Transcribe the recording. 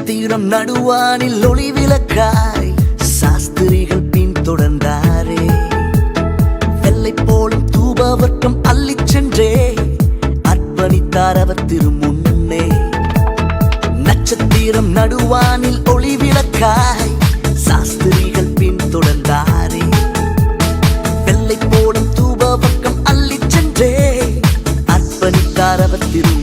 நட்சத்திரம் நடுவானில் ஒளி விளக்காய் சாஸ்திரிகள் பின் தொடர்ந்தாரே. வெள்ளை போலும் தூபவர்க்கம் அள்ளிச் சென்றே அர்ப்பணித்தார் அவர் திருமுன்னே. நட்சத்திரம் நடுவானில் ஒளி விளக்காய் சாஸ்திரிகள் பின் தொடர்ந்தாரே. வெள்ளை போலும் தூபவர்க்கம் அள்ளிச் சென்றே அர்ப்பணித்தார் அவர் திரு